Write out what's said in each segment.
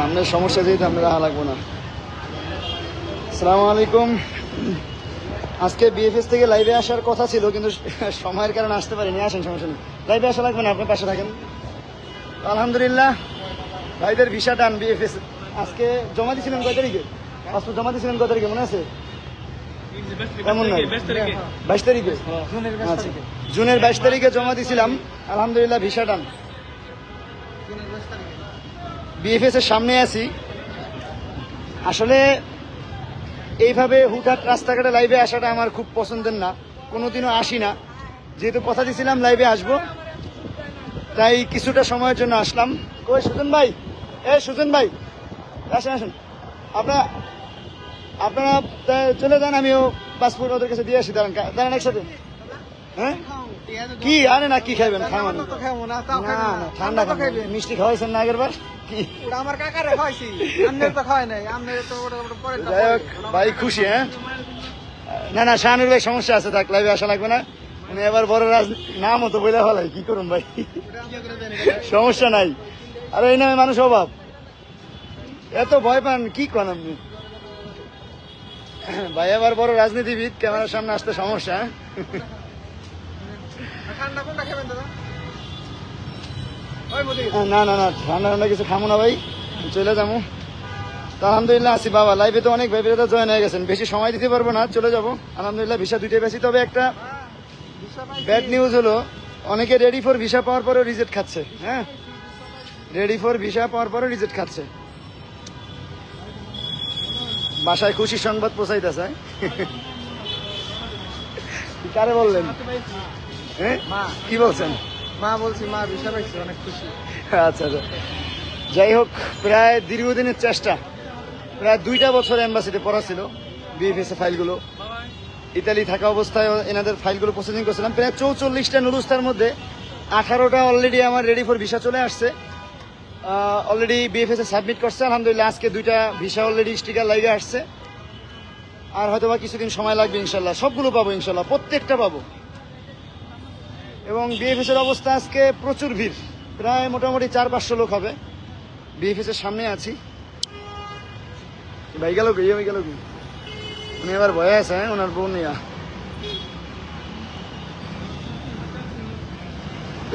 আপনার সমস্যা যেহেতু আমরা রাহা লাগবো না। আসসালামু আলাইকুম। আজকে বিএফএস থেকে লাইভে আসার কথা ছিল, কিন্তু সময়ের কারণে আসতে পারিনি। আসেন, সমস্যা নেই, লাইভে আসা লাগবে না, আপনার পাশে থাকেন। আলহামদুলিল্লাহ ভাইদের ভিসা টান বিএফএস। আজকে জমা দিয়েছিলেন কয় তারিখে? পাসপোর্ট জমা দিয়েছিলেন কয় তারিখে মনে আছে? কেমন নয়, 22 তারিখে, আচ্ছা জুনের 22 তারিখে জমা দিয়েছিলাম। আলহামদুলিল্লাহ ভিসা টান। বিএফএস এর সামনে আছি। আসলে এইভাবে হুটহাট রাস্তাঘাটে লাইভে আসাটা আমার খুব পছন্দের না, কোনোদিনও আসি না। যেহেতু কথা দিয়েছিলাম লাইভে আসবো, তাই কিছুটা সময়ের জন্য আসলাম। কই সুজন ভাই, সুজন ভাই আসেন আসেন। আপনারা চলে যান, আমিও পাসপোর্ট ওদের কাছে দিয়ে আসি। দাঁড়ান দাঁড়ান একসাথে। হ্যাঁ কি আরে না, কি খাইবেন? খাবেন না, ঠান্ডা খাবেন। মিষ্টি খাওয়াইছেন না আগের বার? আমার কাকারে খাওয়াইছি, আমনের তো খাওয়াই নাই, আমনের তো পরে। যাই হোক ভাই খুশি। হ্যাঁ না না, শাহানুর ভাই সমস্যা আছে, থাক লাইভে আসা লাগবে না। মানে এবার বড় নামও তো বলে ফেলাই, কি করুন ভাই, সমস্যা নাই। আর এই নামে মানুষ অভাব, এত ভয় পান কি করেন আপনি ভাই? এবার বড় রাজনীতিবিদ, ক্যামেরার সামনে আসতে সমস্যা। না না না, ঠান্ডা ঠান্ডা কিছু খামো না ভাই, চলে যাবো। তো আলহামদুলিল্লাহ আছি বাবা। লাইভে তো অনেক ভাই বেরোতে জয়েন হয়ে গেছেন, বেশি সময় দিতে পারবো না, চলে যাবো। আলহামদুলিল্লাহ ভিসা দুইটাই পেয়েছি। তবে একটা ব্যাড নিউজ হলো, অনেকে রেডি ফর ভিসা পাওয়ার পরেও রিজেক্ট খাচ্ছে। হ্যাঁ, রেডি ফর ভিসা পাওয়ার পরেও রিজেক্ট খাচ্ছে। বাসায় খুশি সংবাদ পৌঁছাইতেছে। কারে বললেন? হ্যাঁ কি বলছেন? মা বলছি, মা ভিসা পাইছে, অনেক খুশি। আচ্ছা আচ্ছা, যাই হোক প্রায় দীর্ঘদিনের চেষ্টা, প্রায় 2টা বছর এম্বাসিতে পড়া ছিল বিএফএস এর ফাইলগুলো। ইতালি থাকা অবস্থায় এনাদের ফাইলগুলো প্রসেসিং করছিলাম। প্রায় 44টা নুরুস্তার মধ্যে 18টা অলরেডি আমার রেডি ফর ভিসা চলে আসছে, অলরেডি বিএফএস এ সাবমিট করছে। আলহামদুলিল্লাহ আজকে 2টা ভিসা অলরেডি স্টিকার লাগিয়ে আসছে। আর হয়তো বা কিছুদিন সময় লাগবে, ইনশাল্লাহ সবগুলো পাবো, ইনশাল্লাহ প্রত্যেকটা পাবো। এবং বিএফএস এর অবস্থা আজকে প্রচুর ভিড়, প্রায় মোটামুটি 400-500 লোক হবে। বিএফএস এর সামনে আছি। ভাই গেল কি, গেল কি, উনি এবার ভয়ে আছে। হ্যাঁ ওনার বোন নিয়া।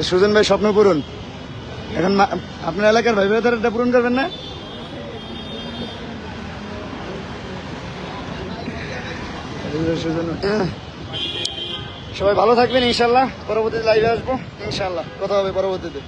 সুজন ভাই স্বপ্ন পূরণ, এখন আপনার এলাকার ভাই ভাইদের পূরণ করবেন না? সবাই ভালো থাকবেন ইনশাল্লাহ। পরবর্তীতে লাইভে আসবো ইনশাল্লাহ, কথা হবে পরবর্তীতে।